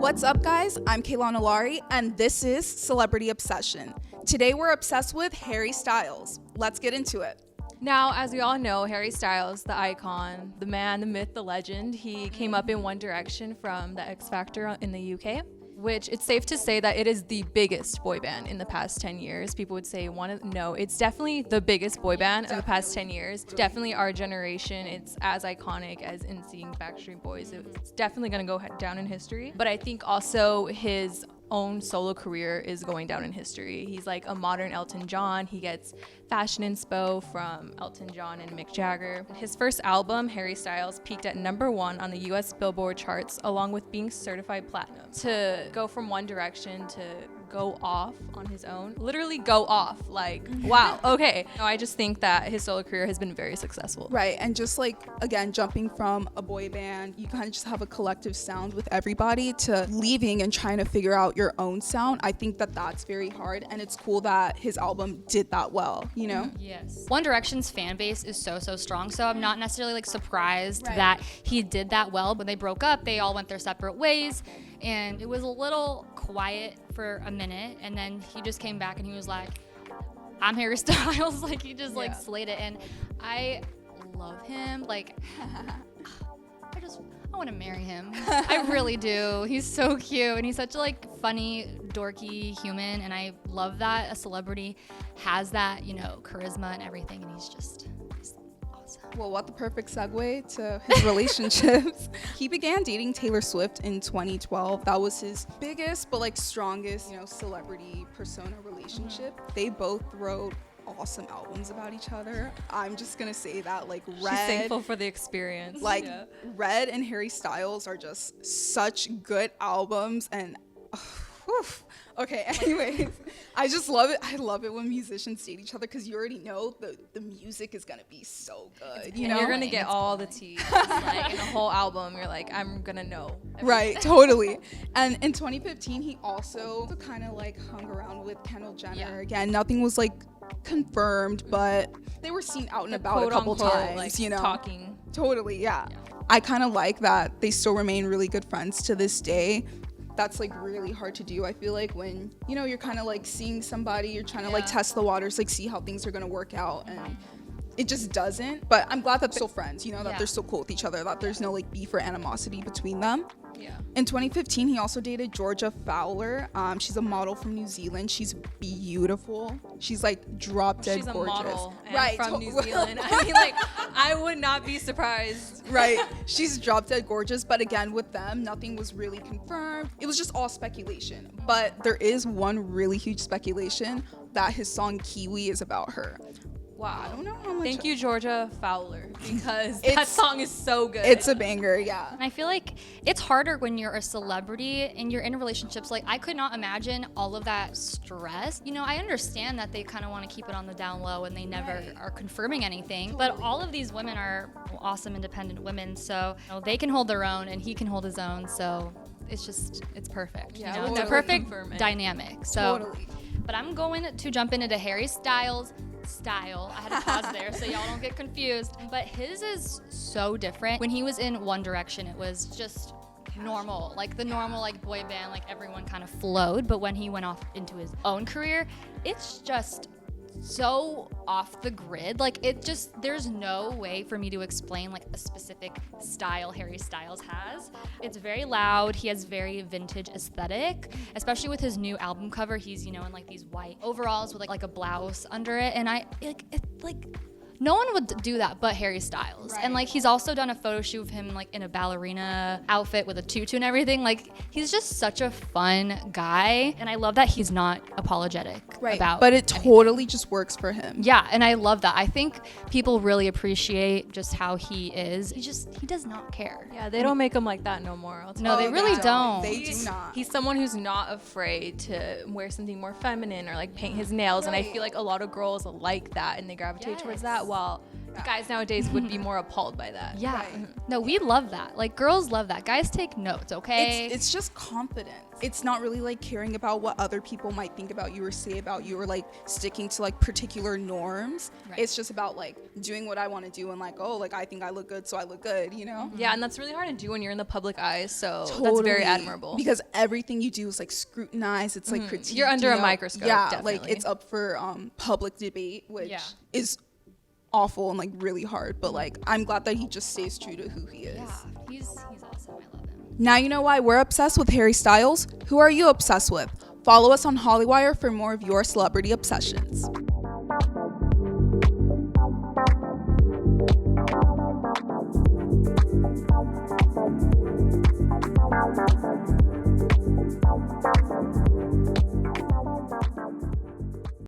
What's up, guys? I'm Kaylana Lari, and this is Celebrity Obsession. Today, we're obsessed with Harry Styles. Let's get into it. Now, as we all know, Harry Styles, the icon, the man, the myth, the legend, he came up in One Direction from the X Factor in the UK, which it's safe to say that it is the biggest boy band in the past 10 years. People would say no, it's definitely the biggest boy band in the past 10 years. Definitely our generation. It's as iconic as NSYNC, Backstreet Boys. It's definitely going to go down in history. But I think also his own solo career is going down in history. He's like a modern Elton John. He gets fashion inspo from Elton John and Mick Jagger. His first album, Harry Styles, peaked at #1 on the US Billboard charts, along with being certified platinum. To go from One Direction to go off on his own, literally go off, like, wow, okay. No, I just think that his solo career has been very successful. Right, and just like, again, jumping from a boy band, you kind of just have a collective sound with everybody, to leaving and trying to figure out your own sound. I think that that's very hard, and it's cool that his album did that well, you know? Yes. One Direction's fan base is so strong, so I'm not necessarily like surprised that he did that well. When they broke up, they all went their separate ways, and it was a little quiet for a minute, and then he just came back and he was like, I'm Harry Styles. Like, he just like slayed it, and I love him. Like, I want to marry him. I really do. He's so cute, and he's such a like funny, dorky human, and I love that a celebrity has that, you know, charisma and everything, and he's awesome. Well, what the perfect segue to his relationships. He began dating Taylor Swift in 2012. That was his biggest but like strongest, you know, celebrity persona relationship. They both wrote awesome albums about each other. I'm just gonna say that, like, She's thankful for the experience. Like, Red and Harry Styles are just such good albums, and okay, anyways, I just love it. I love it when musicians date each other, because you already know the music is gonna be so good, you know? You're gonna get all the tea. Like, in a whole album, you're like, I'm gonna know everything. Right, totally. And in 2015, he also kind of like hung around with Kendall Jenner. Yeah. Again, nothing was like confirmed, but they were seen out and about a couple times, like, you know? talking. Totally, yeah. I kind of like that they still remain really good friends to this day. That's like really hard to do. I feel like when, you know, you're kind of like seeing somebody, you're trying to like test the waters, like see how things are gonna work out, and it just doesn't. But I'm glad that they're still friends, you know, that they're still cool with each other, that there's no like beef or animosity between them. Yeah. In 2015, he also dated Georgia Fowler. She's a model from New Zealand. She's beautiful. She's like drop dead gorgeous. She's a model, and right, from New Zealand. I mean, like, I would not be surprised. Right, she's drop dead gorgeous. But again, with them, nothing was really confirmed. It was just all speculation. But there is one really huge speculation that his song Kiwi is about her. Wow. I don't know how much. Thank you, Georgia Fowler, because that song is so good. It's a banger, yeah. And I feel like it's harder when you're a celebrity and you're in relationships. Like, I could not imagine all of that stress. You know, I understand that they kind of want to keep it on the down low and they never are confirming anything. But all of these women are awesome, independent women. So, you know, they can hold their own and he can hold his own. So it's perfect. Yeah, you know, I it's a would perfect confirm it. dynamic. So, Totally. but I'm going to jump into Harry Styles' style. I had to pause there so y'all don't get confused. But his is so different. When he was in One Direction, it was just normal, like the normal like boy band, like everyone kind of flowed. But when he went off into his own career, it's just so off the grid. Like, it just, there's no way for me to explain like a specific style Harry Styles has. It's very loud. He has very vintage aesthetic, especially with his new album cover. He's, you know, in like these white overalls with like a blouse under it, and no one would do that but Harry Styles. Right. And like, he's also done a photo shoot of him like in a ballerina outfit with a tutu and everything. Like, he's just such a fun guy, and I love that he's not apologetic about But it anything. totally just works for him. Yeah, and I love that. I think people really appreciate just how he is. He does not care. Yeah, they don't make him like that no more. No, they really don't. They do not. He's someone who's not afraid to wear something more feminine or like paint his nails, and I feel like a lot of girls like that and they gravitate towards that, while Guys nowadays would be more appalled by that. Yeah. Right. No, we love that. Like, girls love that. Guys take notes, okay? It's just confidence. It's not really like caring about what other people might think about you or say about you, or like sticking to like particular norms. Right. It's just about like doing what I want to do and like, oh, like I think I look good, so I look good, you know? Yeah, and that's really hard to do when you're in the public eye, so that's very Totally. admirable. Because everything you do is like scrutinized. It's like critiqued. You're under you a know? microscope, Yeah, definitely. like it's up for public debate, which Yeah. is awful and like really hard. But like I'm glad that he just stays true to who he is. yeah, he's awesome. I love him. Now you know why we're obsessed with Harry Styles. Who are you obsessed with? Follow us on Hollywire for more of your celebrity obsessions.